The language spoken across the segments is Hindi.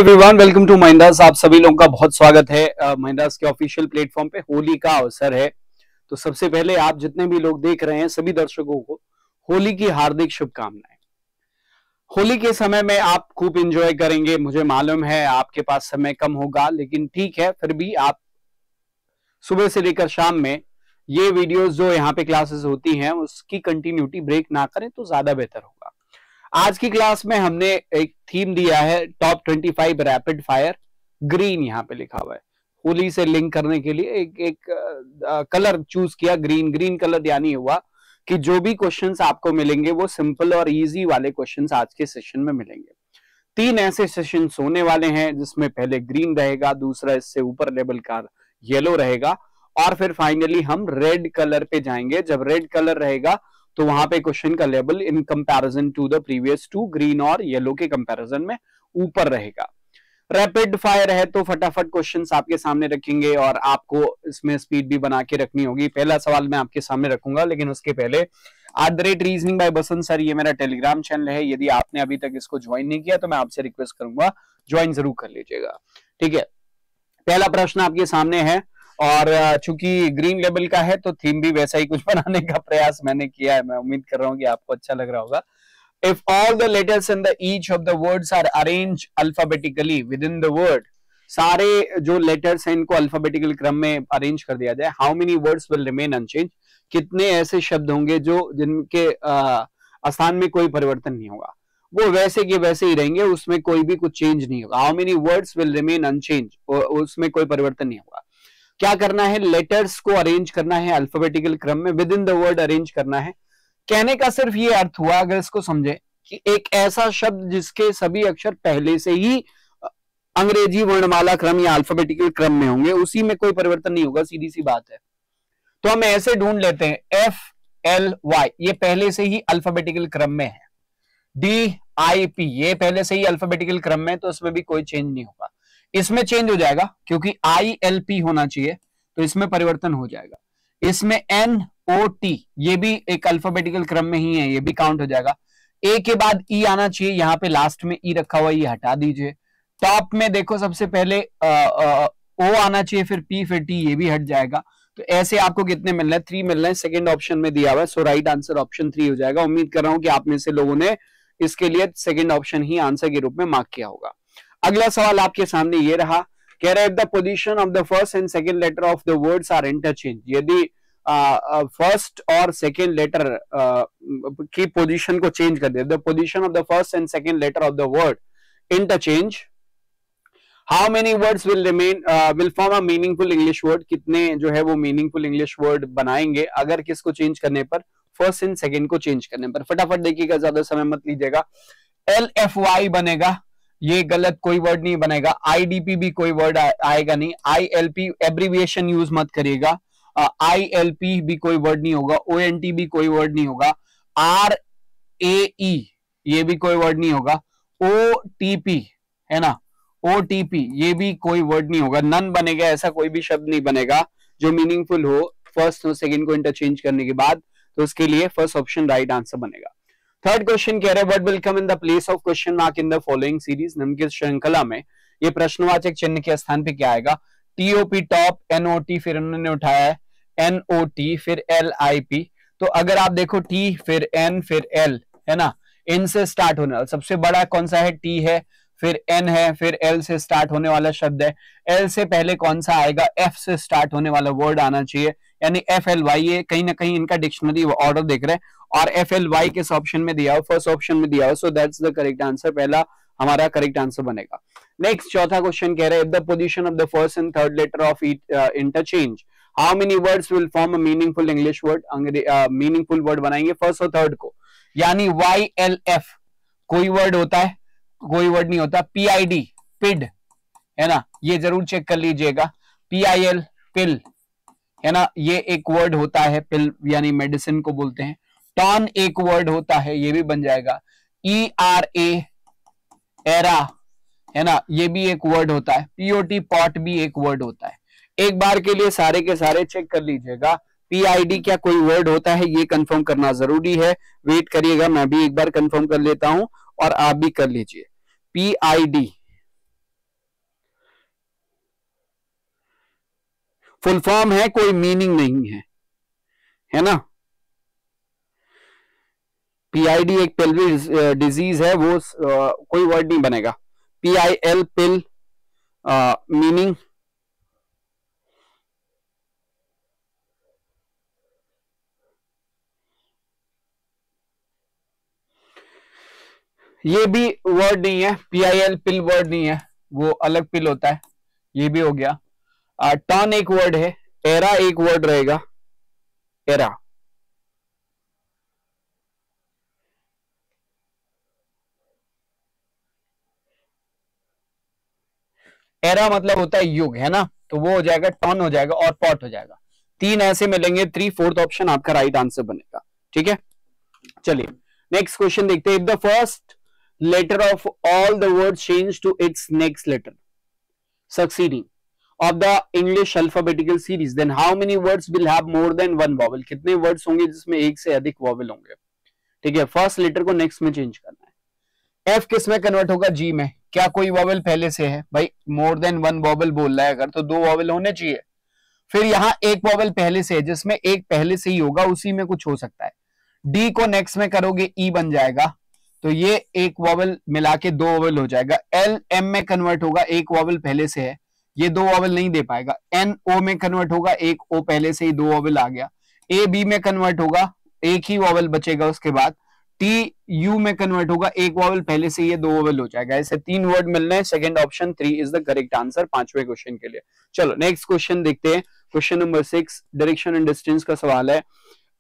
Everyone, welcome to Mahindra's. आप सभी लोगों का बहुत स्वागत है। महिंद्रास के ऑफिशियल प्लेटफॉर्म पे होली का अवसर है, तो सबसे पहले आप जितने भी लोग देख रहे हैं सभी दर्शकों को होली की हार्दिक शुभकामनाएं। होली के समय में आप खूब एंजॉय करेंगे, मुझे मालूम है आपके पास समय कम होगा, लेकिन ठीक है, फिर भी आप सुबह से लेकर शाम में ये वीडियोस जो यहाँ पे क्लासेस होती हैं उसकी कंटिन्यूटी ब्रेक ना करें तो ज्यादा बेहतर होगा। आज की क्लास में हमने एक थीम दिया है टॉप 25 रैपिड फायर। ग्रीन यहाँ पे लिखा हुआ है, होली से लिंक करने के लिए एक कलर चूज किया, ग्रीन। ग्रीन कलर यानी हुआ कि जो भी क्वेश्चंस आपको मिलेंगे वो सिंपल और इजी वाले क्वेश्चंस आज के सेशन में मिलेंगे। 3 ऐसे सेशंस होने वाले हैं जिसमें पहले ग्रीन रहेगा, दूसरा इससे ऊपर लेवल का येलो रहेगा, और फिर फाइनली हम रेड कलर पे जाएंगे। जब रेड कलर रहेगा तो वहां पे क्वेश्चन का level in comparison to the previous 2 green और येलो के कंपैरिजन में ऊपर रहेगा। रैपिड फायर है तो फटाफट क्वेश्चंस आपके सामने रखेंगे और आपको इसमें स्पीड भी बना के रखनी होगी। पहला सवाल मैं आपके सामने रखूंगा, लेकिन उसके पहले @रीजनिंग बाय बसंत सर, ये मेरा टेलीग्राम चैनल है। यदि आपने अभी तक इसको ज्वाइन नहीं किया तो मैं आपसे रिक्वेस्ट करूंगा ज्वाइन जरूर कर लीजिएगा, ठीक है। पहला प्रश्न आपके सामने है, और चूंकि ग्रीन लेवल का है तो थीम भी वैसा ही कुछ बनाने का प्रयास मैंने किया है। मैं उम्मीद कर रहा हूं कि आपको अच्छा लग रहा होगा। If all the letters in the each of the words are arranged alphabetically within the word, सारे जो लेटर्स हैं इनको अल्फाबेटिकल क्रम में अरेंज कर दिया जाए, how many words will remain unchanged? कितने ऐसे शब्द होंगे जो जिनके स्थान में कोई परिवर्तन नहीं होगा, वो वैसे के वैसे ही रहेंगे, उसमें कोई भी कुछ चेंज नहीं होगा। How many words will remain unchanged? उसमें कोई परिवर्तन नहीं होगा। क्या करना है? लेटर्स को अरेंज करना है अल्फाबेटिकल क्रम में, with in the word arrange करना है। कहने का सिर्फ ये अर्थ हुआ, अगर इसको समझे, कि एक ऐसा शब्द जिसके सभी अक्षर पहले से ही अंग्रेजी वर्णमाला क्रम या अल्फाबेटिकल क्रम में होंगे, उसी में कोई परिवर्तन नहीं होगा, सीधी सी बात है। तो हम ऐसे ढूंढ लेते हैं, FLY ये पहले से ही अल्फाबेटिकल क्रम में है, DIP ये पहले से ही अल्फाबेटिकल क्रम में, तो इसमें भी कोई चेंज नहीं होगा। इसमें चेंज हो जाएगा क्योंकि ILP होना चाहिए, तो इसमें परिवर्तन हो जाएगा। इसमें NOT ये भी एक अल्फाबेटिकल क्रम में ही है, ये भी काउंट हो जाएगा। ए के बाद ई आना चाहिए, यहाँ पे लास्ट में ई रखा हुआ, ये हटा दीजिए। टॉप में देखो सबसे पहले O आना चाहिए, फिर P फिर T, ये भी हट जाएगा। तो ऐसे आपको कितने मिल रहे हैं? 3 मिल रहे हैं, सेकंड ऑप्शन में दिया हुआ है, सो राइट आंसर ऑप्शन 3 हो जाएगा। उम्मीद कर रहा हूं कि आप में से लोगों ने इसके लिए सेकंड ऑप्शन ही आंसर के रूप में मार्क किया होगा। अगला सवाल आपके सामने ये रहा, कह रहे the position of the first and second letter of the words are interchange. यदि फर्स्ट और सेकंड लेटर की पोजीशन को चेंज कर दे, the position of the first and second letter of the word interchange, how many words will remain will form a meaningful English word. कितने जो है वो मीनिंगफुल इंग्लिश वर्ड बनाएंगे अगर किसको चेंज करने पर? फर्स्ट एंड सेकंड को चेंज करने पर। फटाफट देखिएगा, ज्यादा समय मत लीजिएगा। LFY बनेगा, ये गलत, कोई वर्ड नहीं बनेगा। IDP भी कोई वर्ड आएगा नहीं। ILP एब्रीविएशन यूज मत करिएगा। ILP भी कोई वर्ड नहीं होगा। ONT भी कोई वर्ड नहीं होगा। RAE ये भी कोई वर्ड नहीं होगा। OTP है ना, OTP ये भी कोई वर्ड नहीं होगा। नन बनेगा, ऐसा कोई भी शब्द नहीं बनेगा जो मीनिंगफुल हो फर्स्ट और सेकंड को इंटरचेंज करने के बाद, तो उसके लिए फर्स्ट ऑप्शन राइट आंसर बनेगा। थर्ड क्वेश्चन कह रहे हैं what will come in the place of question mark in the following series. निम्नलिखित श्रृंखला में ये प्रश्नवाचक चिन्ह के स्थान पे क्या आएगा? TOP टॉप, NOT फिर उन्होंने उठाया है NOT फिर LIP। तो अगर आप देखो T फिर N फिर L है ना, इनसे स्टार्ट होने वाला सबसे बड़ा कौन सा है? T है, फिर N है, फिर L से स्टार्ट होने वाला शब्द है। L से पहले कौन सा आएगा? F से स्टार्ट होने वाला वर्ड आना चाहिए, यानी FLY। ये कहीं ना कहीं इनका डिक्शनरी ऑर्डर देख रहे हैं, और FLY किस ऑप्शन में दिया हो? फर्स्ट ऑप्शन में दिया हो, so that's the correct answer. पहला हमारा करेक्ट आंसर बनेगा। नेक्स्ट चौथा क्वेश्चन कह रहे हैं the position of the first and third letter of interchange, how many words will form a meaningful English word. Meaningful word बनाएंगे फर्स्ट और थर्ड को, यानी YLF कोई वर्ड होता है? कोई वर्ड नहीं होता। PID पिड है ना, ये जरूर चेक कर लीजिएगा। PIL पिल है ना, ये एक वर्ड होता है, पिल यानी मेडिसिन को बोलते हैं। टॉन एक वर्ड होता है, ये भी बन जाएगा। ERA एरा है ना, ये भी एक वर्ड होता है। POT पॉट भी एक वर्ड होता है। एक बार के लिए सारे के सारे चेक कर लीजिएगा। PID क्या कोई वर्ड होता है, ये कंफर्म करना जरूरी है। वेट करिएगा, मैं भी एक बार कंफर्म कर लेता हूं और आप भी कर लीजिए। PID फुल फॉर्म है, कोई मीनिंग नहीं है ना। पीआईडी एक पेल्विक डिजीज है, वो कोई वर्ड नहीं बनेगा। PIL पिल, मीनिंग ये भी वर्ड नहीं है। PIL पिल वर्ड नहीं है, वो अलग पिल होता है। ये भी हो गया। टर्न एक वर्ड है, एरा एक वर्ड रहेगा, एरा। एरा मतलब होता है युग, है ना, तो वो हो जाएगा टर्न हो जाएगा और पॉट हो जाएगा। तीन ऐसे मिलेंगे, 3/4 ऑप्शन आपका राइट आंसर बनेगा। ठीक है, चलिए नेक्स्ट क्वेश्चन देखते हैं। If the first letter of all the word change to its next letter succeeding of the English alphabetical series, then how many words will have more than one vowel? कितने वर्ड्स होंगे जिसमें एक से अधिक वॉवल होंगे? ठीक है, फर्स्ट लेटर को नेक्स्ट में चेंज करना है। F किस में कन्वर्ट होगा? G में। क्या कोई वॉवल पहले से है? भाई मोर देन वन वॉवल बोल रहा है अगर, तो 2 वॉवल होने चाहिए। फिर यहाँ एक वॉवल पहले से है, जिसमें एक पहले से ही होगा, उसी में कुछ हो सकता है। D को नेक्स्ट में करोगे E बन जाएगा, तो ये एक वॉवल मिला के 2 वॉवल हो जाएगा। L M में कन्वर्ट होगा, एक वॉवल पहले से है, ये 2 वॉवल नहीं दे पाएगा। N O में कन्वर्ट होगा, एक O पहले से ही 2 वॉवल आ गया। A B में कन्वर्ट होगा, एक ही वॉवल बचेगा उसके बाद। T U में कन्वर्ट होगा, एक वॉवल पहले से ये 2 वॉवल हो जाएगा। ऐसे 3 वर्ड मिलने हैं। Second option 3 is the correct answer 5वें क्वेश्चन के लिए। चलो नेक्स्ट क्वेश्चन देखते हैं। Question number 6 direction and distance का सवाल है।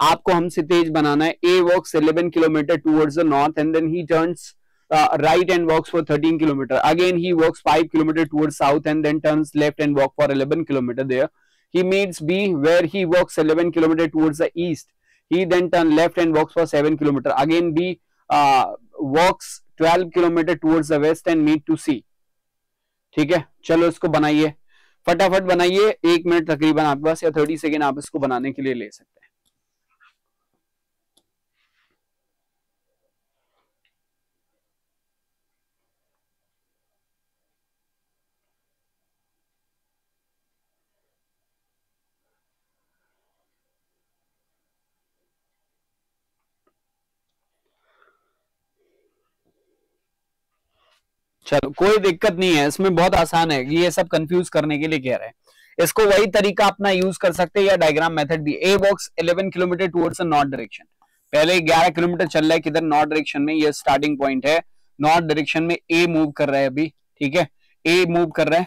आपको हमसे तेज बनाना है। A walks 11 kilometre towards the north and then he turns right and walks for 13 kilometer. Again he walks 5 kilometer towards south and then turns left and walk for 11 kilometer. There he meets B where he walks 11 kilometer towards the east. He then turns left and walks for 7 kilometer. Again B walks 12 kilometer towards the west and meet to C. ठीक है, चलो इसको बनाइए, फटाफट बनाइए। 1 मिनट तकरीबन आपके पास या 30 सेकेंड आप इसको बनाने के लिए ले सकते हैं। चलो कोई दिक्कत नहीं है, इसमें बहुत आसान है, ये सब कंफ्यूज करने के लिए कह रहे हैं। इसको वही तरीका अपना यूज कर सकते हैं या डायग्राम मेथड भी। A walks 11 kilometre towards north direction. पहले 11 किलोमीटर चल रहा है किधर? नॉर्थ डायरेक्शन में। ये स्टार्टिंग पॉइंट है, नॉर्थ डायरेक्शन में A मूव कर रहा है अभी। ठीक है, A मूव कर रहा है,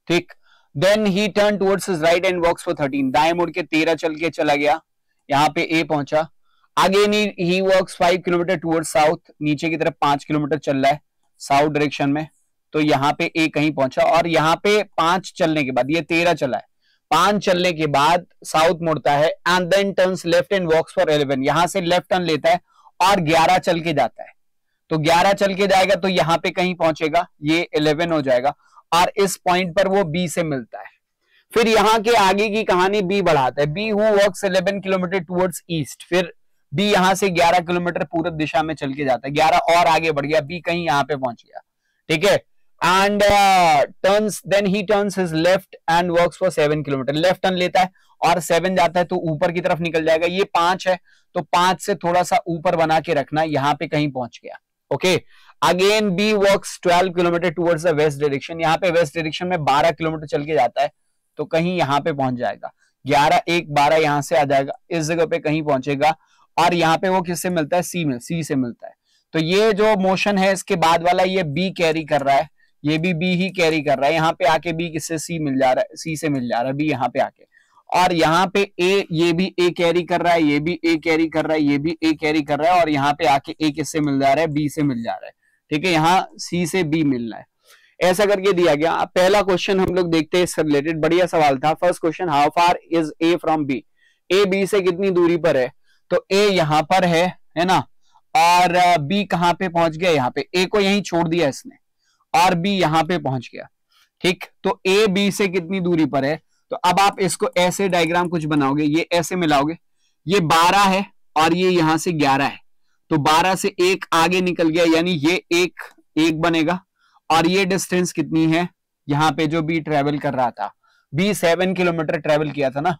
ठीक। Then he turn towards his right and walks for 13, दाएं मुड़ के 13 चल के चला गया, यहाँ पे A पहुंचा। Again he walks 5 kilometre towards south, नीचे की तरफ 5 किलोमीटर चल रहा है साउथ डायरेक्शन में, तो यहाँ पे A कहीं पहुंचा। और यहाँ पे 5 चलने के बाद, ये 13 चला है, 5 चलने के बाद साउथ मुड़ता है and then turns left and walks for 11, यहां से लेफ्ट टर्न लेता है और 11 चल के जाता है। तो 11 चल के जाएगा तो यहाँ पे कहीं पहुंचेगा, ये 11 हो जाएगा और इस पॉइंट पर वो B से मिलता है। फिर यहाँ के आगे की कहानी B बढ़ाता है। B who walks 11 kilometre towards east, फिर B यहां से 11 किलोमीटर पूरब दिशा में चल के जाता है, 11 और आगे बढ़ गया, B कहीं यहाँ पे पहुंच गया। ठीक है, and turns then he turns his left and works for 7 kilometre, left turn लेता है और 7 जाता है तो ऊपर की तरफ निकल जाएगा। ये 5 है तो 5 से थोड़ा सा ऊपर बना के रखना, यहाँ पे कहीं पहुंच गया। Okay, again B works 12 kilometre towards the west direction, यहाँ पे वेस्ट डायरेक्शन में 12 किलोमीटर चल के जाता है तो कहीं यहाँ पे पहुंच जाएगा। 11 1 12 यहां से आ जाएगा, इस जगह पे कहीं पहुंचेगा और यहाँ पे वो किससे मिलता है? C से मिलता है। तो ये जो मोशन है इसके बाद वाला ये B कैरी कर रहा है, ये भी B ही कैरी कर रहा है। यहाँ पे आके B किससे? C मिल जा रहा है, C से मिल जा रहा है B यहाँ पे आके। और यहाँ पे A, ये भी A कैरी कर रहा है, ये भी A कैरी कर रहा है, ये भी A कैरी कर रहा है और यहाँ पे आके A किससे मिल जा रहा है? B से मिल जा रहा है। ठीक है, यहाँ C से B मिल रहा है, ऐसा करके दिया गया। अब पहला क्वेश्चन हम लोग देखते हैं, इससे रिलेटेड बढ़िया सवाल था। First question, how far is A from B? A B से कितनी दूरी पर है? तो A यहां पर है ना, और B कहां पे पहुंच गया? यहाँ पे। A को यहीं छोड़ दिया इसने और B यहां पे पहुंच गया। ठीक, तो A B से कितनी दूरी पर है? तो अब आप इसको ऐसे डायग्राम कुछ बनाओगे, ये ऐसे मिलाओगे, ये 12 है और ये यहां से 11 है, तो 12 से 1 आगे निकल गया, यानी ये एक बनेगा। और ये डिस्टेंस कितनी है यहाँ पे जो B ट्रेवल कर रहा था? बी 7 किलोमीटर ट्रेवल किया था ना,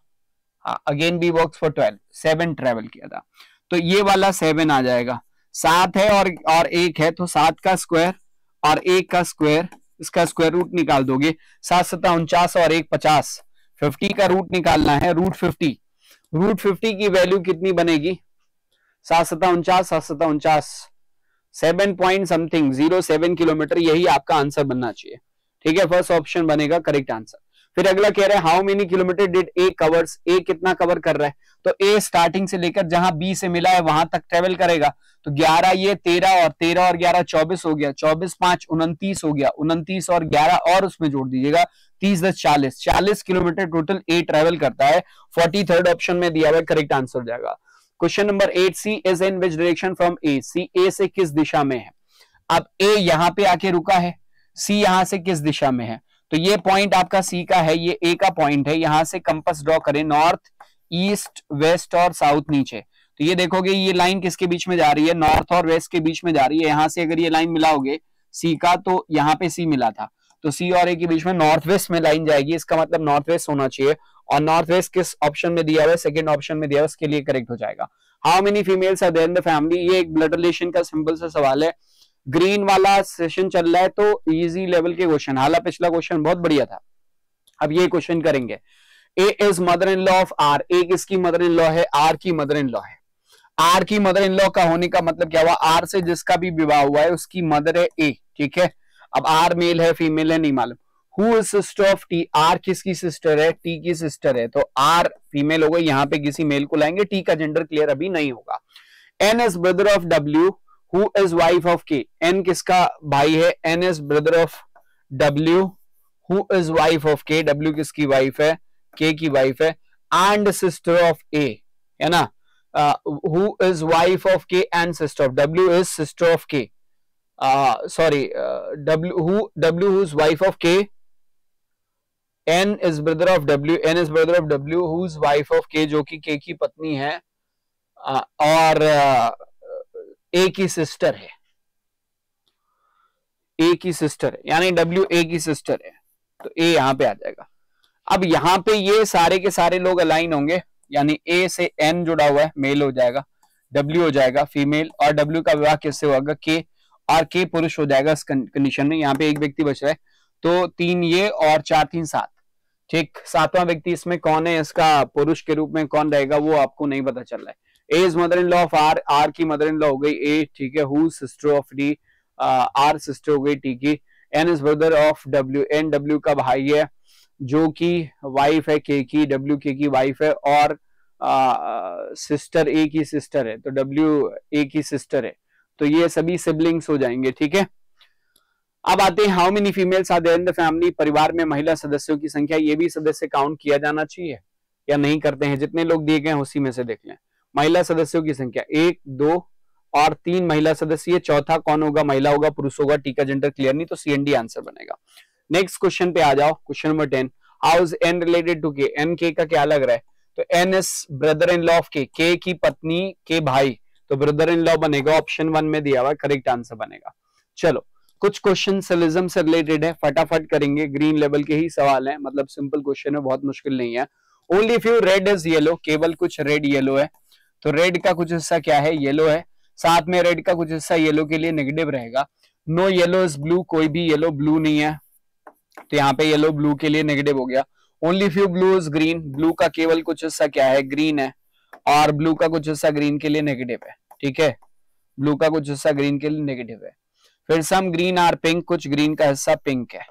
again B works for 12, 7 travel किया था, तो ये वाला 7 आ जाएगा। 7 है और 1 है, तो 7 का स्क्वायर और 1 का स्क्वायर, इसका स्क्वायर रूट निकाल दोगे। 7 सत्ता 49 और 1 50, 50 का रूट निकालना है, रूट 50। रूट 50 की वैल्यू कितनी बनेगी? 7 सत्ता 49, 7 सत्ता 49, 7 पॉइंट समथिंग 07 किलोमीटर, यही आपका आंसर बनना चाहिए। ठीक है, फर्स्ट ऑप्शन बनेगा करेक्ट आंसर। फिर अगला कह रहा है how many kilometre did A covers, A कितना कवर कर रहा है? तो ए स्टार्टिंग से लेकर जहां बी से मिला है वहां तक ट्रेवल करेगा, तो 11 ये 13 और 13 और 11 24 हो गया, 24 5 29 हो गया, 29 और 11 और उसमें जोड़ दीजिएगा, 30 10 40, 40 किलोमीटर टोटल ए ट्रेवल करता है। 43rd ऑप्शन में दिया हुआ है, करेक्ट आंसर हो जाएगा। Question number 8, C is in which direction from A, C A से किस दिशा में है? अब ए यहां पे आके रुका है, सी यहां से किस दिशा में है? तो ये पॉइंट आपका सी का है, ये ए का पॉइंट है, यहां से कंपास ड्रॉ करें, नॉर्थ ईस्ट वेस्ट और साउथ नीचे, तो ये देखोगे ये लाइन किसके बीच में जा रही है? नॉर्थ और वेस्ट के बीच में जा रही है। यहां से अगर ये लाइन मिलाओगे सी का, तो यहाँ पे सी मिला था, तो सी और ए के बीच में नॉर्थ वेस्ट में लाइन जाएगी, इसका मतलब नॉर्थ वेस्ट होना चाहिए। और नॉर्थ वेस्ट किस ऑप्शन में दिया हुआ है? सेकंड ऑप्शन में दिया हुआ है, उसके लिए करेक्ट हो जाएगा। How many females are there in the family, ये एक ब्लड रिलेशन का सिंपल सा सवाल है। ग्रीन वाला सेशन चल रहा है तो इजी लेवल के क्वेश्चन, हालांकि पिछला क्वेश्चन बहुत बढ़िया था। अब ये क्वेश्चन करेंगे, A is mother in law of R, A किसकी मदर इन लॉ है? आर की मदर इन लॉ है। आर की मदर इन लॉ का होने का मतलब क्या हुआ? आर से जिसका भी विवाह हुआ है उसकी मदर है ए, ठीक है। अब आर मेल है फीमेल है नहीं मालूम। Who is sister of T, R किसकी सिस्टर है? टी की सिस्टर है, तो आर फीमेल हो गई, यहाँ पे किसी मेल को लाएंगे, टी का जेंडर क्लियर अभी नहीं होगा। N is brother of W, who is wife of K, N किसका भाई है? N is brother of W, who is wife of K, W किसकी वाइफ है? के की वाइफ है। एंड सिस्टर ऑफ ए, है ना, who is wife of K and sister of, W is sister of K, sorry W who is wife of K, N is brother of W, N is brother of W who is wife of K, जो कि के की पत्नी है, और ए की सिस्टर है, ए की सिस्टर है, यानी डब्ल्यू ए की सिस्टर है, तो ए यहां पे आ जाएगा। अब यहां पे ये सारे के सारे लोग अलाइन होंगे, यानी ए से एन जुड़ा हुआ है, मेल हो जाएगा, डब्ल्यू हो जाएगा फीमेल, और डब्ल्यू का विवाह किससे होगा? के, और के पुरुष हो जाएगा इस कंडीशन में। यहाँ पे एक व्यक्ति बच रहा है, तो 3 ये और 4 3 7, ठीक। 7वां व्यक्ति इसमें कौन है? इसका पुरुष के रूप में कौन रहेगा वो आपको नहीं पता चल रहा है। A is mother in law of R, R की मदर इन लॉ हो गई ए, ठीक है। Who sister of D, R sister हो गई टी की। N is brother of W, N W का भाई है, जो कि वाइफ है के की, डब्ल्यू के की वाइफ है, और सिस्टर ए की सिस्टर है, तो डब्ल्यू ए की सिस्टर है, तो ये सभी सिबलिंग्स हो जाएंगे, ठीक है। अब आते हैं how many females are there in the family, परिवार में महिला सदस्यों की संख्या, ये भी सदस्य काउंट किया जाना चाहिए या नहीं करते हैं? जितने लोग दिए गए हैं उसी में से देख लें। महिला सदस्यों की संख्या 1 2 और 3 महिला सदस्य, चौथा कौन होगा? महिला होगा, पुरुष होगा, टी का जेंडर क्लियर नहीं, तो सीएनडी आंसर बनेगा। नेक्स्ट क्वेश्चन पे आ जाओ, question number 10, how is N related to K, N K का क्या लग रहा है? तो N is brother in law of K की पत्नी के भाई, तो ब्रदर इन लॉ बनेगा, ऑप्शन 1 में दिया हुआ, करेक्ट आंसर बनेगा। चलो कुछ क्वेश्चन सिलिज्म से रिलेटेड है, फटाफट करेंगे, ग्रीन लेवल के ही सवाल है, मतलब सिंपल क्वेश्चन है, बहुत मुश्किल नहीं है। Only few red is yellow, केवल कुछ रेड येलो है, तो रेड का कुछ हिस्सा क्या है? येलो है, साथ में रेड का कुछ हिस्सा येलो के लिए नेगेटिव रहेगा। नो येलो इज ब्लू, कोई भी येलो ब्लू नहीं है, तो यहाँ पे येलो ब्लू के लिए नेगेटिव हो गया। Only few blue is green, blue का केवल कुछ हिस्सा क्या है? ग्रीन है, और ब्लू का कुछ हिस्सा ग्रीन के लिए नेगेटिव है, ठीक है, ब्लू का कुछ हिस्सा ग्रीन के लिए नेगेटिव है। फिर सम ग्रीन आर पिंक, कुछ ग्रीन का हिस्सा पिंक है।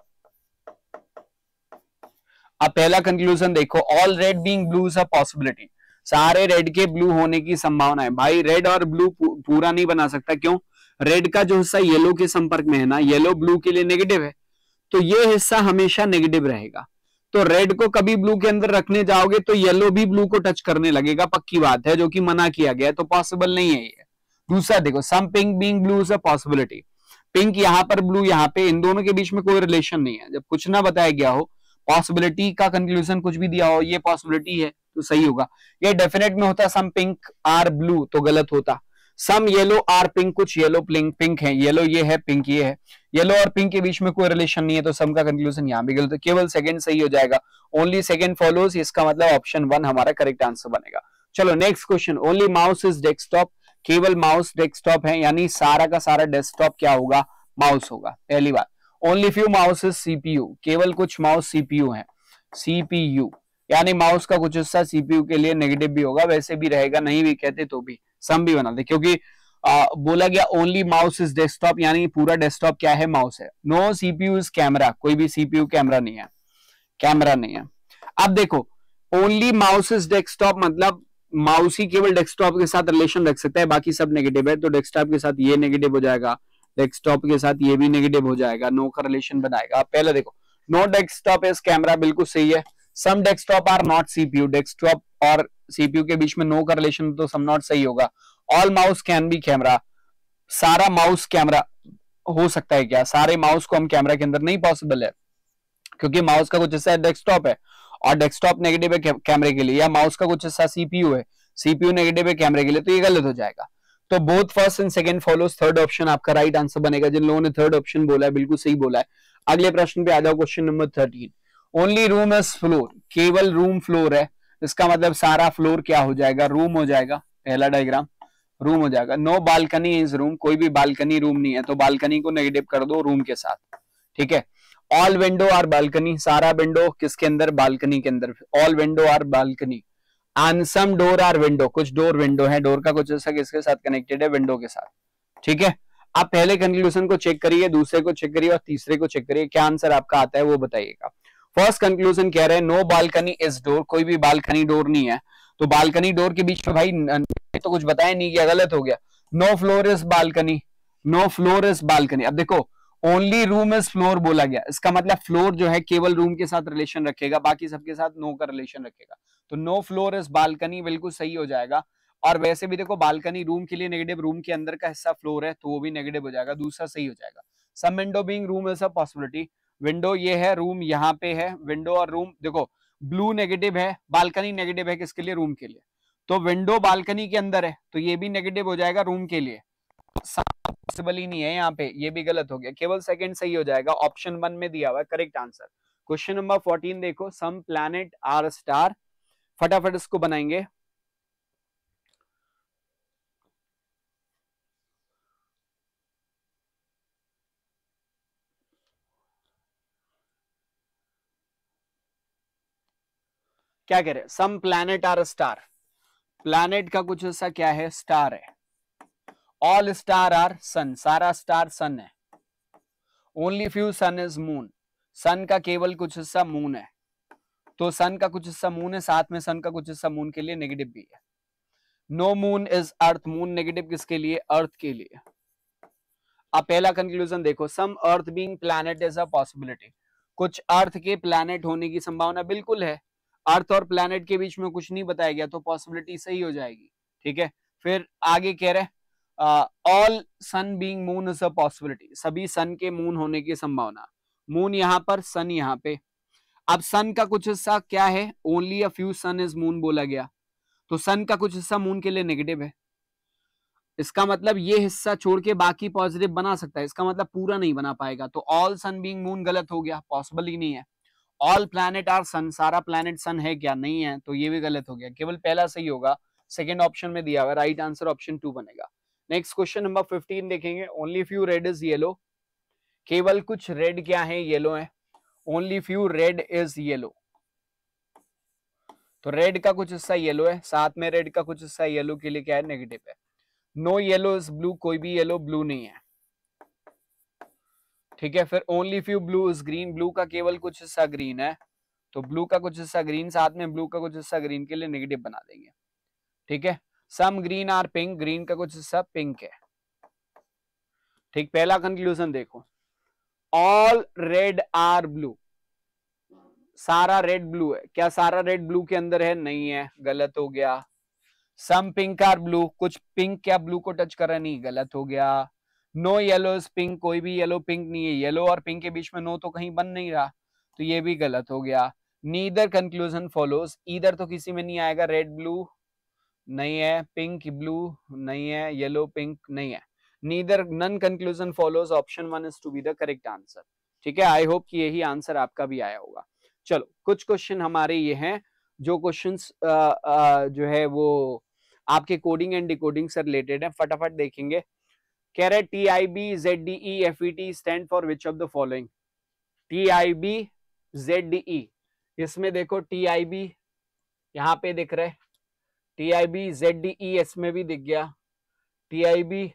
अब पहला कंक्लूजन देखो, all red being blue is a possibility, सारे रेड के ब्लू होने की संभावना है। भाई रेड और ब्लू पूरा नहीं बना सकता, क्यों? रेड का जो हिस्सा येलो के संपर्क में है ना, येलो ब्लू के लिए नेगेटिव है, तो ये हिस्सा हमेशा नेगेटिव रहेगा। तो रेड को कभी ब्लू के अंदर रखने जाओगे तो येलो भी ब्लू को टच करने लगेगा, पक्की बात है, जो कि मना किया गया है, तो पॉसिबल नहीं है ये। दूसरा देखो, some pink being blue is a possibility, pink यहाँ पर ब्लू यहाँ पे, इन दोनों के बीच में कोई रिलेशन नहीं है। जब कुछ ना बताया गया हो, पॉसिबिलिटी का कंक्लूजन कुछ भी दिया हो, ये पॉसिबिलिटी है तो सही होगा। ये डेफिनेट में होता सम पिंक आर ब्लू, तो गलत होता। सम येलो आर पिंक, कुछ येलो पिंक है, येलो ये है पिंक ये है, येलो और पिंक के बीच में कोई रिलेशन नहीं है, तो सम का कंक्लूजन यहाँ भी गलत है, केवल सेकंड सही हो जाएगा, ओनली सेकंड फॉलोज, इसका मतलब ऑप्शन 1 हमारा करेक्ट आंसर बनेगा। चलो next question, only mouse is desktop, केवल माउस डेस्कटॉप है, यानी सारा का सारा डेस्कटॉप क्या होगा, माउस होगा। पहली बात, only few mouse is CPU, केवल कुछ माउस सीपीयू है, सीपीयू यानी माउस का कुछ हिस्सा सीपीयू के लिए नेगेटिव भी होगा, वैसे भी रहेगा, नहीं भी कहते तो भी सम भी बना दे, क्योंकि बोला गया ओनली माउस इज डेस्कटॉप, यानी पूरा डेस्कटॉप क्या है, माउस है। नो सीपीयू इज कैमरा, कोई भी सीपीयू कैमरा नहीं है, कैमरा नहीं है। अब देखो ओनली माउस इज डेस्कटॉप मतलब माउस ही केवल डेस्कटॉप के साथ रिलेशन रख सकता है, बाकी सब नेगेटिव है, तो डेस्कटॉप के साथ ये नेगेटिव हो जाएगा, डेस्कटॉप के साथ ये भी नेगेटिव हो जाएगा, नो का रिलेशन बनाएगा। पहले देखो नो डेस्कटॉप इज कैमरा, बिल्कुल सही है। Some desktop are not CPU, desktop और सीपीयू के बीच में नो का रिलेशन, तो सम नॉट सही होगा। All mouse can be camera, सारा माउस कैमरा हो सकता है क्या, सारे माउस को हम कैमरा के अंदर नहीं पॉसिबल है, क्योंकि माउस का कुछ हिस्सा डेस्कटॉप है और डेस्कटॉप नेगेटिव है कैमरे के लिए, या माउस का कुछ हिस्सा सीपीयू है, सीपीयू नेगेटिव है कैमरे के लिए, तो ये गलत हो जाएगा। तो both first and second follows, third option आपका राइट आंसर बनेगा। जिन लोगों ने थर्ड ऑप्शन बोला है बिल्कुल सही बोला है। अगले प्रश्न पे आ जाओ, question number 13, only room is floor, केवल रूम फ्लोर है, इसका मतलब सारा फ्लोर क्या हो जाएगा, रूम हो जाएगा। पहला डायग्राम रूम हो जाएगा। नो बालकनी इज रूम, कोई भी बालकनी रूम नहीं है, तो बालकनी को नेगेटिव कर दो रूम के साथ, ठीक है। ऑल विंडो आर बालकनी, सारा विंडो किसके अंदर, बालकनी के अंदर, all window are balcony. And some door are window, कुछ डोर विंडो है, डोर का कुछ हिस्सा किसके साथ कनेक्टेड है, विंडो के साथ, ठीक है। आप पहले कंक्लूजन को चेक करिए, दूसरे को चेक करिए और तीसरे को चेक करिए, क्या आंसर आपका आता है वो बताइएगा। फर्स्ट कंक्लूजन कह रहे हैं नो बालकनी इज डोर, कोई भी बालकनी डोर नहीं है, तो बालकनी डोर के बीच में भाई तो कुछ बताया नहीं, क्या गलत हो गया। No floor is balcony, no floor is balcony. अब देखो ओनली रूम इज फ्लोर बोला गया, इसका मतलब फ्लोर जो है केवल रूम के साथ रिलेशन रखेगा, बाकी सबके साथ नो का रिलेशन रखेगा, तो नो फ्लोर इज बालकनी बिल्कुल सही हो जाएगा। और वैसे भी देखो बालकनी रूम के लिए नेगेटिव, रूम के अंदर का हिस्सा फ्लोर है, तो वो भी नेगेटिव हो जाएगा, दूसरा सही हो जाएगा। Some window being room is a possibility, window ये है, रूम यहाँ पे है, विंडो और रूम देखो ब्लू नेगेटिव है, बालकनी नेगेटिव है, किसके लिए, रूम के लिए, तो विंडो बालकनी के अंदर है, तो ये भी नेगेटिव हो जाएगा रूम के लिए, पॉसिबल ही नहीं है यहाँ पे, ये भी गलत हो गया, केवल सेकंड सही हो जाएगा, ऑप्शन 1 में दिया हुआ है करेक्ट आंसर। क्वेश्चन नंबर 14 देखो, सम प्लैनेट आर स्टार, फटाफट इसको बनाएंगे। क्या कह रहे हैं, सम प्लैनेट आर स्टार, प्लैनेट का कुछ हिस्सा क्या है, स्टार है। ऑल स्टार आर सन, सारा स्टार सन है। Only few sun is moon, sun का केवल कुछ हिस्सा मून है, तो सन का कुछ हिस्सा मून है, साथ में सन का कुछ हिस्सा मून के लिए नेगेटिव भी है। No moon is earth, moon negative किसके लिए, अर्थ के लिए। अब पहला कंक्लूजन देखो, some earth being planet is a possibility, कुछ अर्थ के प्लैनेट होने की संभावना बिल्कुल है, अर्थ और प्लैनेट के बीच में कुछ नहीं बताया गया, तो पॉसिबिलिटी सही हो जाएगी, ठीक है। फिर आगे कह रहे all sun being moon is a possibility, सभी सन के मून होने की संभावना, मून यहां पर, सन यहां पे। अब सन का कुछ हिस्सा क्या है, only a few sun is moon बोला गया, तो सन का कुछ हिस्सा मून के लिए नेगेटिव है, इसका मतलब ये हिस्सा छोड़ के बाकी पॉजिटिव बना सकता है, इसका मतलब पूरा नहीं बना पाएगा, तो ऑल सन बीइंग मून गलत हो गया, पॉसिबल ही नहीं है। ऑल प्लैनेट आर सन, सारा प्लैनेट सन है क्या, नहीं है, तो ये भी गलत हो गया, केवल पहला सही होगा, सेकंड ऑप्शन में दिया हुआ, राइट आंसर ऑप्शन 2 बनेगा। नेक्स्ट क्वेश्चन नंबर 15 देखेंगे, only few red is yellow, केवल कुछ रेड क्या है, येलो है। Only few red is yellow, तो रेड का कुछ हिस्सा येलो है, साथ में रेड का कुछ हिस्सा येलो के लिए क्या है, नेगेटिव है। नो येलो इज ब्लू, कोई भी येलो ब्लू नहीं है, ठीक है। फिर only few blue is green, blue का केवल कुछ हिस्सा ग्रीन है, तो ब्लू का कुछ हिस्सा ग्रीन, साथ में ब्लू का कुछ हिस्सा ग्रीन के लिए नेगेटिव बना देंगे, ठीक है। Some green are pink, green का कुछ हिस्सा पिंक है, ठीक। पहला कंक्लूजन देखो, ऑल रेड आर ब्लू, सारा रेड ब्लू है क्या, सारा रेड ब्लू के अंदर है, नहीं है, गलत हो गया। सम पिंक आर ब्लू, कुछ पिंक क्या ब्लू को टच कर रहा है, नहीं, गलत हो गया। नो येलो इज पिंक, कोई भी येलो पिंक नहीं है, येलो और पिंक के बीच में नो तो कहीं बन नहीं रहा, तो ये भी गलत हो गया। नीदर कंक्लूजन फॉलोज, ईदर तो किसी में नहीं आएगा, रेड ब्लू नहीं है, पिंक ब्लू नहीं है, येलो पिंक नहीं है। Neither none conclusion follows, option 1 is to be the correct answer. ठीक है, आई होप कि यही आंसर आपका भी आया होगा। चलो कुछ क्वेश्चन हमारे ये हैं जो क्वेश्चंस जो है वो आपके कोडिंग एंड डिकोडिंग से रिलेटेड है, फटाफट देखेंगे। कह रहे TIB ZDE FET stand for which of the following. TIB ZDE, इसमें देखो TIB यहां पे दिख रहे, TIB ZDE इसमें भी दिख गया, TIB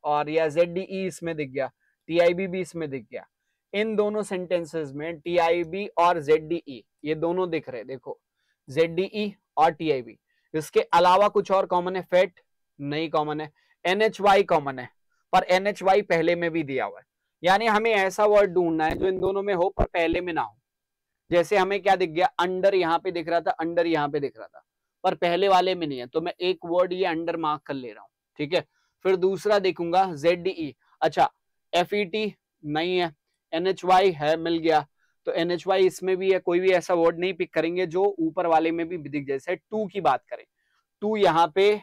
और या ZDE इसमें दिख गया, TIB भी इसमें दिख गया। इन दोनों सेंटेंसेस में TIB और ZDE ये दोनों दिख रहे, देखो ZDE और TIB। इसके अलावा कुछ और कॉमन है? फेट नहीं कॉमन है, NHY कॉमन है, पर NHY पहले में भी दिया हुआ है। यानी हमें ऐसा वर्ड ढूंढना है जो इन दोनों में हो पर पहले में ना हो। जैसे हमें क्या दिख गया, अंडर यहाँ पे दिख रहा था, अंडर यहाँ पे दिख रहा था, पर पहले वाले में नहीं है, तो मैं एक वर्ड ये अंडर मार्क कर ले रहा हूं। ठीक है, फिर दूसरा देखूंगा ZDE, अच्छा FET नहीं है, NHY है, मिल गया, तो NHY इसमें भी है, कोई भी ऐसा वर्ड नहीं पिक करेंगे जो ऊपर वाले में भी दिख। जैसे टू की बात करें, टू यहाँ पे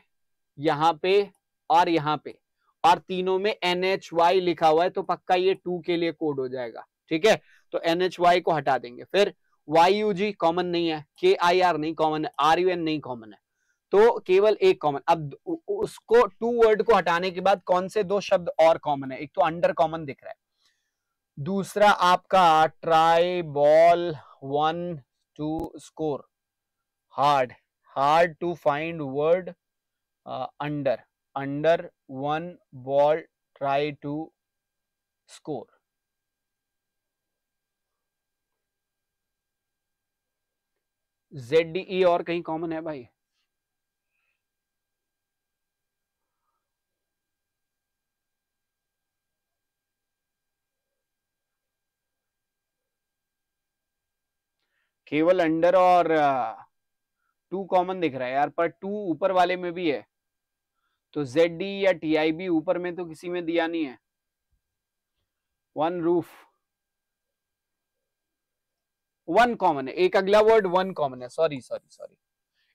और यहाँ पे, और तीनों में NHY लिखा हुआ है, तो पक्का ये टू के लिए कोड हो जाएगा। ठीक है, तो NHY को हटा देंगे। फिर YUG कॉमन नहीं है, KIR नहीं कॉमन है, RUN नहीं कॉमन है, तो केवल एक कॉमन। अब उसको टू वर्ड को हटाने के बाद कौन से दो शब्द और कॉमन है? एक तो अंडर कॉमन दिख रहा है, दूसरा आपका try ball 1 to score, hard to find word under 1 ball try to score. ZDE और कहीं कॉमन है भाई? केवल अंडर और टू कॉमन दिख रहा है यार, पर टू ऊपर वाले में भी है, तो ZD या TIB ऊपर में तो किसी में दिया नहीं है। वन रूफ, वन कॉमन है, एक अगला वर्ड वन कॉमन है, सॉरी।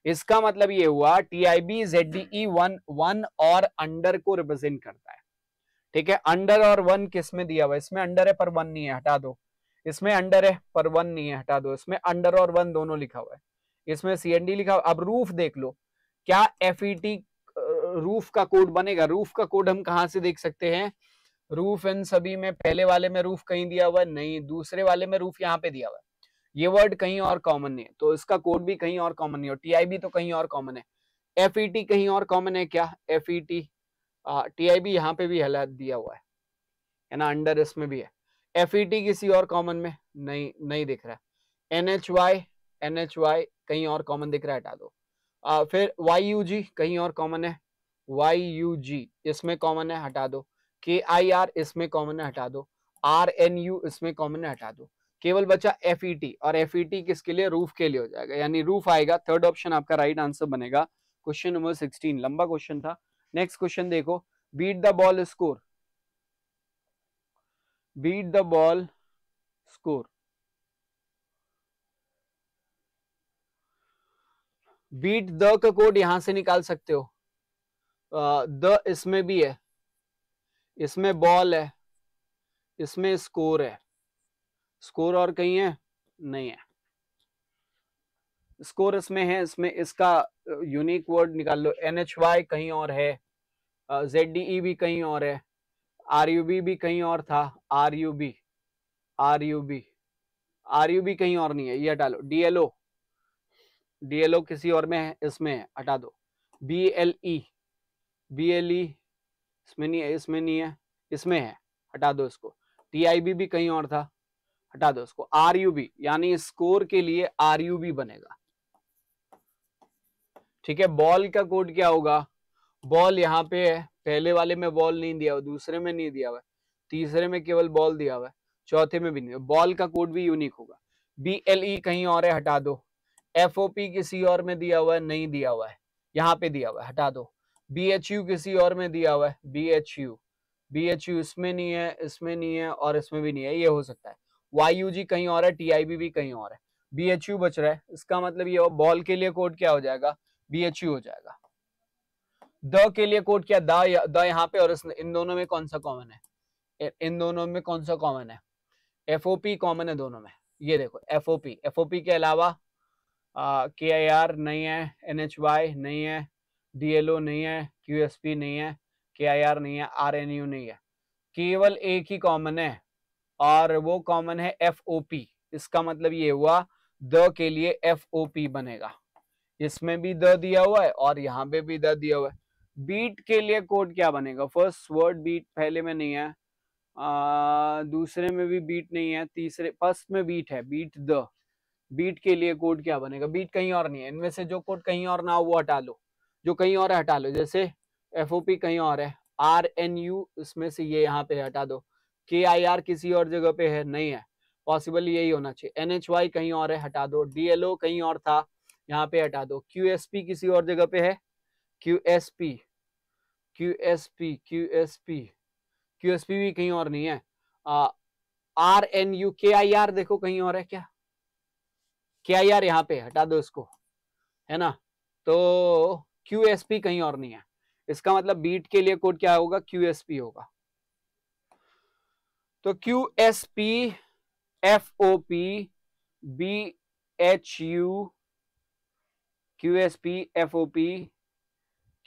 इसका मतलब ये हुआ TIB ZDE वन और अंडर को रिप्रेजेंट करता है। ठीक है, अंडर और वन किस में दिया हुआ है? इसमें अंडर है पर वन नहीं है, हटा दो। इसमें अंडर है पर वन नहीं है, हटा दो। इसमें अंडर और वन दोनों लिखा हुआ है, इसमें CND लिखा हुआ। अब रूफ देख लो, क्या FET रूफ का कोड बनेगा? रूफ का कोड हम कहां से देख सकते हैं? रूफ इन सभी में, पहले वाले में रूफ कहीं दिया हुआ है नहीं, दूसरे वाले में रूफ यहाँ पे दिया हुआ है, ये वर्ड कहीं और कॉमन नहीं है, तो इसका कोड भी कहीं और कॉमन नहीं है। TIB तो कहीं और कॉमन है, FET कहीं और कॉमन है क्या? FET TIB यहाँ पे भी हालत दिया हुआ है ना, अंडर इसमें भी है। FET किसी और कॉमन में नहीं दिख रहा है। NHY कहीं और कॉमन दिख रहा है, हटा दो। फिर YUG कहीं और कॉमन है, YUG इसमें कॉमन है, हटा दो। KIR इसमें कॉमन है, हटा दो। RNU इसमें कॉमन है, हटा दो। केवल बचा FET, और FET किसके लिए? रूफ के लिए हो जाएगा, यानी रूफ आएगा। थर्ड ऑप्शन आपका राइट आंसर बनेगा। क्वेश्चन नंबर 16 लंबा क्वेश्चन था। नेक्स्ट क्वेश्चन देखो, beat the ball score, beat the ball score. Beat the का कोड यहां से निकाल सकते हो, द इसमें भी है, इसमें बॉल है, इसमें स्कोर है, स्कोर और कहीं है नहीं है, स्कोर इसमें है, इसमें इसका यूनिक वर्ड निकाल लो। NHY कहीं और है, ZDE भी कहीं और है, RUB भी कहीं और था, RUB कहीं और नहीं है, ये हटा लो। DLO किसी और में है, इसमें है, हटा दो। BLE इसमें नहीं है, इसमें नहीं है, इसमें है, हटा दो इसको। TIB भी कहीं और था, हटा दो इसको। RUB यानी स्कोर के लिए RUB बनेगा। ठीक है, बॉल का कोड क्या होगा? बॉल यहाँ पे है, पहले वाले में बॉल नहीं दिया हुआ, दूसरे में नहीं दिया हुआ, तीसरे में केवल बॉल दिया हुआ है, चौथे में भी नहीं। बॉल का कोड भी यूनिक होगा। BLE कहीं और है, हटा दो। FOP किसी और में दिया हुआ है, नहीं दिया हुआ है, यहाँ पे दिया हुआ है, हटा दो। BHU किसी और में दिया हुआ है, BHU इसमें नहीं है, इसमें नहीं है, और इसमें भी नहीं है, ये हो सकता है। YUG कहीं और है, TIB भी कहीं और है, BHU बच रहा है। इसका मतलब ये बॉल के लिए कोड क्या हो जाएगा? BHU हो जाएगा। द के लिए कोड क्या, द यहाँ पे और इन दोनों में कौन सा कॉमन है, इन दोनों में कौन सा कॉमन है, एफओपी कॉमन है दोनों में। ये देखो एफओपी, एफओपी के अलावा के आई आर नहीं है, एन एच वाई नहीं है, डीएलओ नहीं है, क्यूएसपी नहीं है, के आई आर नहीं है, आर एन यू नहीं है, केवल एक ही कॉमन है और वो कॉमन है एफ ओ पी। इसका मतलब ये हुआ द के लिए एफ ओ पी बनेगा, इसमें भी द दिया हुआ है और यहाँ पे भी द दिया हुआ है। बीट के लिए कोड क्या बनेगा, फर्स्ट वर्ड बीट पहले में नहीं है, दूसरे में भी बीट नहीं है, तीसरे फर्स्ट में बीट है, बीट द, बीट के लिए कोड क्या बनेगा, बीट कहीं और नहीं है, इनमें से जो कोड कहीं और ना हो वो हटा लो, जो कहीं और है हटा लो, जैसे एफ ओ पी कहीं और है, आर एन यू इसमें से ये यहाँ पे हटा दो, के आई आर किसी और जगह पे है नहीं है, पॉसिबल यही होना चाहिए, एन एच वाई कहीं और है हटा दो, डीएलओ कहीं और था यहाँ पे हटा दो, क्यू एस पी किसी और जगह पे है, Q S P, Q S P, Q S P, Q S P भी कहीं और नहीं है, आर एन यू, के आई आर देखो कहीं और है क्या, के आई आर यहाँ पे हटा दो इसको, है ना, तो क्यू एस पी कहीं और नहीं है, इसका मतलब बीट के लिए कोड क्या होगा, क्यू एस पी होगा। तो Q S P, F O P, B H U, Q S P, F O P,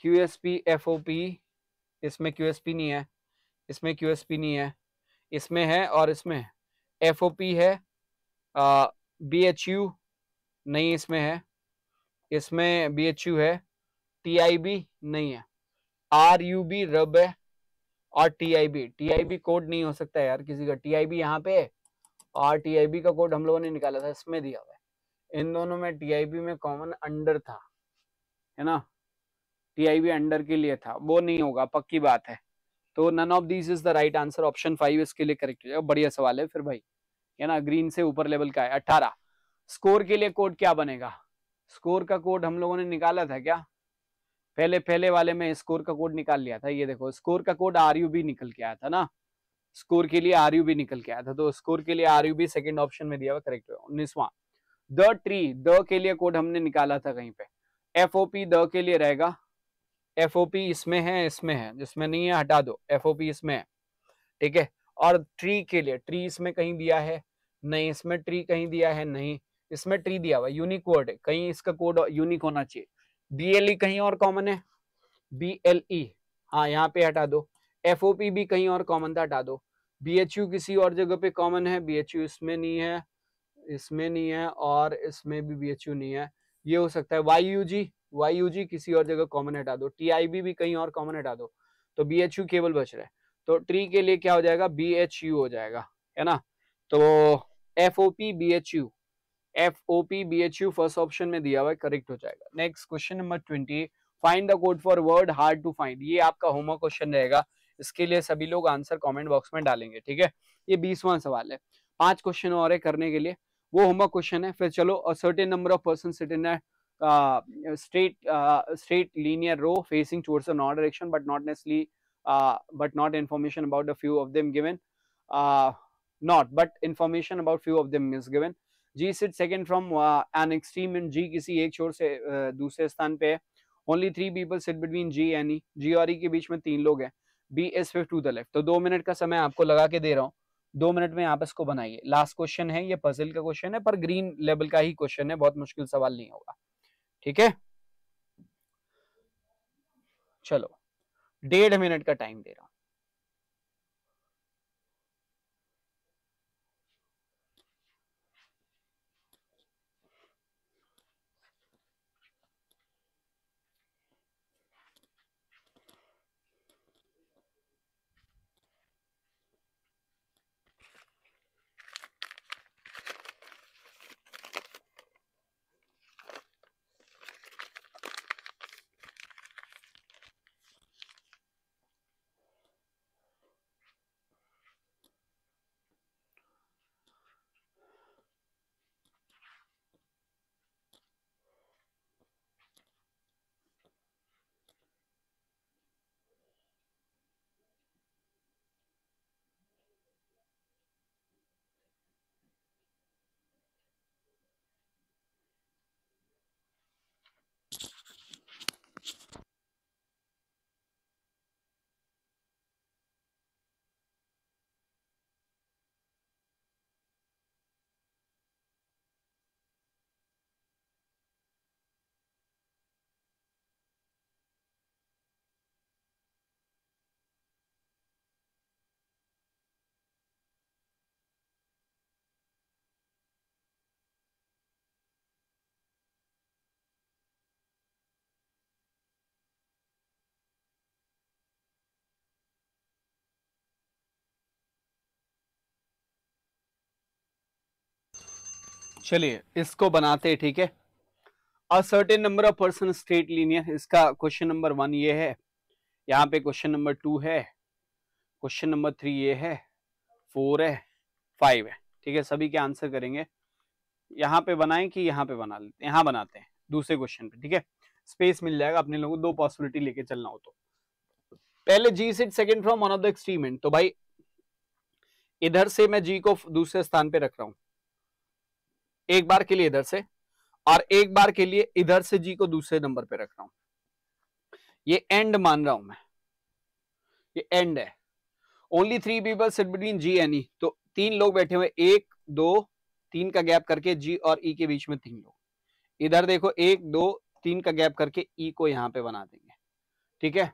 Q S P, F O P, इसमें क्यू एस पी नहीं है, इसमें क्यू एस पी नहीं है, इसमें है और इसमें एफ ओ पी है, बी एच यू नहीं इसमें है, इसमें बी एच यू है, टी आई बी नहीं है, आर यू बी रब है और टी आई बी कोड नहीं हो सकता यार किसी का, टी आई बी यहाँ पे है और टी आई बी का कोड हम लोगों ने निकाला था, इसमें दिया हुआ है, इन दोनों में टी आई बी में कॉमन अंडर था, है ना, टी आई बी अंडर के लिए था, वो नहीं होगा पक्की बात है। तो none of this is the right answer, option 5 इसके लिए करेक्ट हो जाएगा। बढ़िया सवाल है फिर भाई, है ना, ग्रीन से ऊपर लेवल का है। 18 स्कोर के लिए कोड क्या बनेगा, स्कोर का कोड हम लोगों ने निकाला था क्या, पहले पहले वाले में स्कोर का कोड निकाल लिया था, ये देखो स्कोर का कोड आर यू बी निकल के आया था ना, स्कोर के लिए आर यू बी निकल के आया था, तो स्कोर के लिए R U B second option में दिया हुआ करेक्ट हुआ। 19वां द ट्री, द के लिए कोड हमने निकाला था कहीं पे, एफ ओ पी द के लिए रहेगा, एफ ओ पी इसमें है, इसमें है, जिसमें नहीं है हटा दो, एफ ओ पी इसमें है, ठीक है। और ट्री के लिए, ट्री इसमें कहीं दिया है नहीं, इसमें ट्री कहीं दिया है नहीं, इसमें ट्री दिया हुआ यूनिक वर्ड है, कहीं इसका कोड यूनिक होना चाहिए, बीएलई कहीं और कॉमन है, बीएलई हाँ यहाँ पे हटा दो, एफओपी भी कहीं और कॉमन था हटा दो, बीएचयू किसी और जगह पे कॉमन है, बीएचयू इसमें नहीं है, इसमें नहीं है और इसमें भी बीएचयू नहीं है, ये हो सकता है वाईयूजी, वाईयूजी किसी और जगह कॉमन हटा दो, टीआईबी भी कहीं और कॉमन हटा दो, तो बीएचयू केवल बच रहा है, तो ट्री के लिए क्या हो जाएगा, बीएचयू हो जाएगा, है ना, तो FOP BHU, FOP BHU first option में दिया हुआ है, करेक्ट हो जाएगा। Next question number 20, find the code for word hard to find, ये आपका होमवर्क क्वेश्चन रहेगा, इसके लिए सभी लोग आंसर कमेंट बॉक्स में डालेंगे, ठीक है। ये 20वां सवाल है, 5 क्वेश्चन और है करने के लिए, वो होमवर्क क्वेश्चन है। फिर चलो, a certain number of person sit in straight linear row facing towards the north direction but not necessarily but not information about a few of them given, not but information about few of them is given, G sits second from an extreme in G, किसी एक छोर से दूसरे स्थान पे है, only 3 people sit between G and E, G और E के बीच में 3 लोग हैं, B is fifth to the left, तो 2 मिनट का समय आपको लगा के दे रहा हूँ, 2 मिनट में आप इसको बनाइए। लास्ट क्वेश्चन है, ये पजल का क्वेश्चन है पर ग्रीन लेवल का ही क्वेश्चन है, बहुत मुश्किल सवाल नहीं होगा, ठीक है। चलो 1.5 मिनट का टाइम दे रहा हूं। चलिए इसको बनाते हैं, ठीक है। A certain number of person straight linear, इसका क्वेश्चन नंबर 1 ये है, यहाँ पे क्वेश्चन नंबर 2 है, क्वेश्चन नंबर 3 ये है, 4 है, 5 है, ठीक है। सभी के आंसर करेंगे। यहाँ पे बनाएं कि यहाँ पे बना लेते हैं? यहाँ बनाते हैं दूसरे क्वेश्चन पे, ठीक है। स्पेस मिल जाएगा अपने लोगों को, 2 पॉसिबिलिटी लेके चलना हो तो। पहले G sit second from one of the extreme end, तो भाई इधर से मैं जी को दूसरे स्थान पे रख रहा हूं, एक बार के लिए इधर से, और एक बार के लिए इधर से जी को दूसरे नंबर पे रख रहा हूं। ये एंड मान रहा हूं मैं, ये एंड है। Only 3 people sit between G and E, तो 3 लोग बैठे हुए, 1 2 3 का गैप करके जी और ई के बीच में 3 लोग। इधर देखो 1 2 3 का गैप करके ई को यहां पे बना देंगे, ठीक है।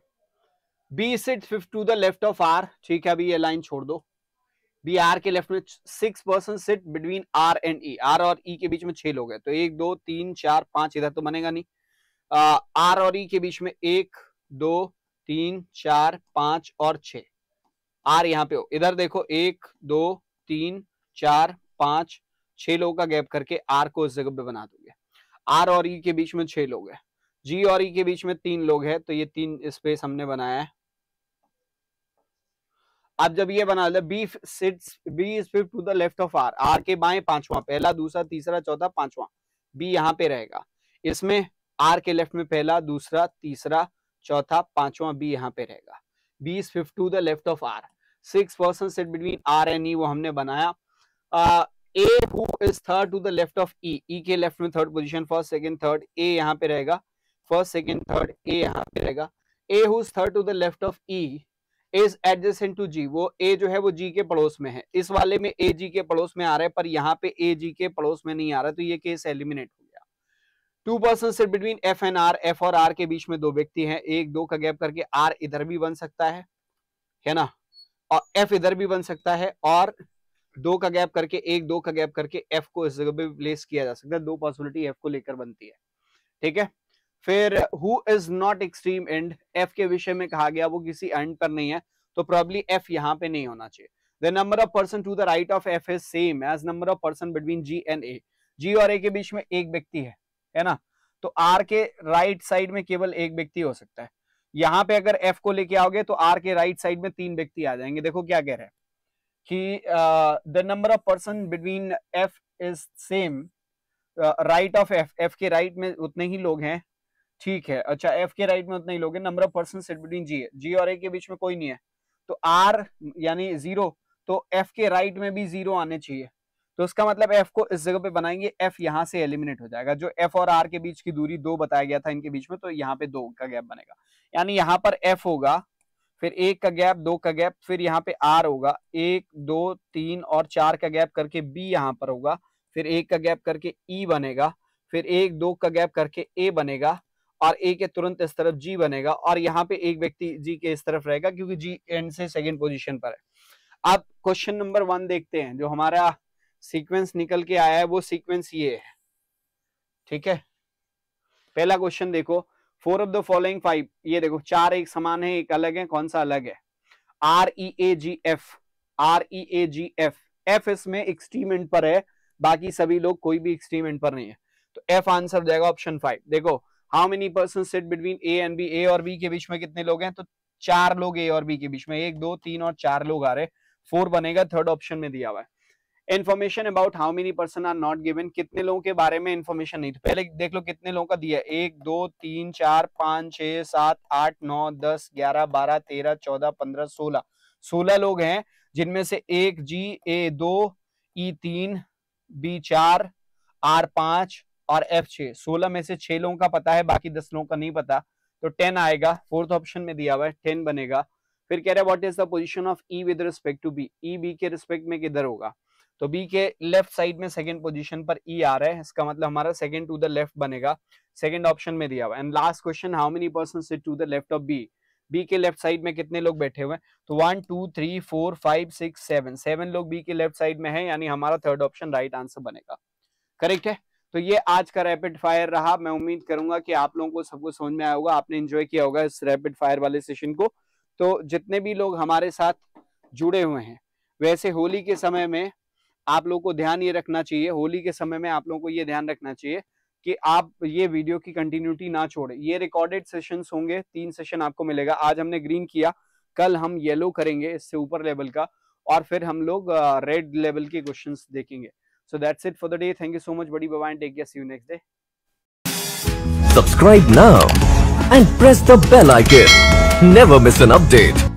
B sit 5 to the left of R, ठीक है। अभी ये लाइन छोड़ दो। बी आर के लेफ्ट में 6 person sit between R and E, R और ई के बीच में 6 लोग हैं, तो 1 2 3 4 5, इधर तो बनेगा नहीं। आर और ई के बीच में 1 2 3 4 5 और 6, आर यहाँ पे हो। इधर देखो 1 2 3 4 5 6 लोगों का गैप करके आर को इस जगह पे बना दोगे। आर और ई के बीच में 6 लोग हैं, जी और ई के बीच में 3 लोग हैं, तो ये 3 स्पेस हमने बनाया है। अब जब ये बना ले, B is fifth to the left of R, R के बाएं 5वां, पहला दूसरा तीसरा चौथा 5वां, बी यहाँ पे रहेगा। इसमें आर के लेफ्ट में पहला दूसरा तीसरा चौथा 5वां, बी यहाँ पे रहेगा। B is fifth to the left of R, 6 person sit between R and E, वो हमने बनाया। A who is third to the left of E, E के लेफ्ट में third position, first second third, A यहाँ पे रहेगा, फर्स्ट सेकंड थर्ड ए यहाँ पे रहेगा। A who is third to the left of E is adjacent to G, वो ए जो है वो जी के पड़ोस में है। इस वाले में ए जी के पड़ोस में आ रहा है, पर यहाँ पे ए जी के पड़ोस में नहीं आ रहा, तो ये केस एलिमिनेट हो गया। 2 person sit between F and R, F और आर के बीच में 2 व्यक्ति हैं, 1 2 का गैप करके आर इधर भी बन सकता है ना, और एफ इधर भी बन सकता है, और 2 का गैप करके 1 2 का गैप करके एफ को इस जगह पे प्लेस किया जा सकता है। 2 पॉसिबिलिटी एफ को लेकर बनती है, ठीक है। फिर who is not extreme and, F के विषय में कहा गया वो किसी एंड पर नहीं है, तो प्रॉब्ली एफ यहां पे नहीं होना चाहिए। The number of person to the right of F is same as number of person between G and A, G और ए के बीच में एक व्यक्ति है ना, तो आर के राइट साइड में केवल एक व्यक्ति हो सकता है। यहां पे अगर एफ को लेके आओगे तो आर के राइट साइड में 3 व्यक्ति आ जाएंगे। देखो क्या कह रहे हैं कि the number of person between F is same, right of F, F के राइट में उतने ही लोग हैं, ठीक है। अच्छा, एफ के राइट में उतने ही लोग हैं, number of person sit between जी है, जी और ए के बीच में कोई नहीं है, तो आर यानी 0, तो एफ के राइट में भी 0 आने चाहिए, तो इसका मतलब एफ को इस जगह पे बनाएंगे, एफ यहां से एलिमिनेट हो जाएगा। जो एफ और आर के बीच की दूरी 2 बताया गया था इनके बीच में, तो यहाँ पे 2 का गैप बनेगा, यानी यहाँ पर एफ होगा, फिर 1 का गैप 2 का गैप, फिर यहाँ पे आर होगा, 1 2 3 और 4 का गैप करके बी यहाँ पर होगा, फिर 1 का गैप करके ई बनेगा, फिर 1 2 का गैप करके ए बनेगा, और ए के तुरंत इस तरफ जी बनेगा, और यहाँ पे एक व्यक्ति जी के इस तरफ रहेगा क्योंकि जी एंड से सेकंड पोजीशन पर है। अब क्वेश्चन नंबर 1 देखते हैं, जो हमारा सीक्वेंस निकल के आया है वो सीक्वेंस ये है, ठीक है। पहला क्वेश्चन देखो, 4 ऑफ द फॉलोइंग 5, ये देखो 4 एक समान है, एक अलग है, कौन सा अलग है? आर ई ए जी एफ, आर ई ए जी एफ, एफ इसमें एक्सट्रीम एंड पर है, बाकी सभी लोग कोई भी एक्सट्रीम एंड पर नहीं है, तो एफ आंसर हो जाएगा ऑप्शन 5। देखो how many person sit between A and B, A और बी के बीच में कितने लोग हैं? तो 4 लोग ए और बी के बीच में, 1 2 3 और 4 लोग आ रहे, 4 बनेगा, थर्ड ऑप्शन में दिया हुआ है। Information about how many person are not given, कितने लोगों के बारे में इन्फॉर्मेशन नहीं, तो पहले देख लो कितने लोगों का दिया है, 1 2 3 4 5 6 7 8 9 10 11 12 13 14 15 16, 16 लोग हैं, जिनमें से एक जी ए 2 ई 3 बी 4 आर 5 और एफ 6, 16 में से 6 लोगों का पता है, बाकी 10 लोगों का नहीं पता, तो 10 आएगा, फोर्थ ऑप्शन में दिया हुआ है 10 बनेगा। फिर कह रहा है what is the position of E with respect to B, E B के रिस्पेक्ट में किधर होगा? तो बी के लेफ्ट साइड में सेकंड पोजीशन पर ई आ रहा है, इसका मतलब हमारा सेकंड टू द लेफ्ट बनेगा, सेकंड ऑप्शन में दिया हुआ है। And last question, how many person sit to the left of B, B के लेफ्ट साइड में कितने लोग बैठे हुए हैं? तो 1 2 3 4 5 6 7, 7 लोग बी के लेफ्ट साइड में है, यानी हमारा थर्ड ऑप्शन राइट आंसर बनेगा, करेक्ट है। तो ये आज का रैपिड फायर रहा, मैं उम्मीद करूंगा कि आप लोगों को सब कुछ समझ में आया होगा, आपने एंजॉय किया होगा इस रैपिड फायर वाले सेशन को। तो जितने भी लोग हमारे साथ जुड़े हुए हैं, वैसे होली के समय में आप लोगों को ध्यान ये रखना चाहिए, होली के समय में आप लोगों को ये ध्यान रखना चाहिए कि आप ये वीडियो की कंटिन्यूटी ना छोड़े। ये रिकॉर्डेड सेशंस होंगे, 3 सेशन आपको मिलेगा। आज हमने ग्रीन किया, कल हम येलो करेंगे इससे ऊपर लेवल का, और फिर हम लोग रेड लेवल के क्वेश्चंस देखेंगे। So that's it for the day. Thank you so much buddy bye, take care, see you next day. Subscribe now and press the bell icon. Never miss an update.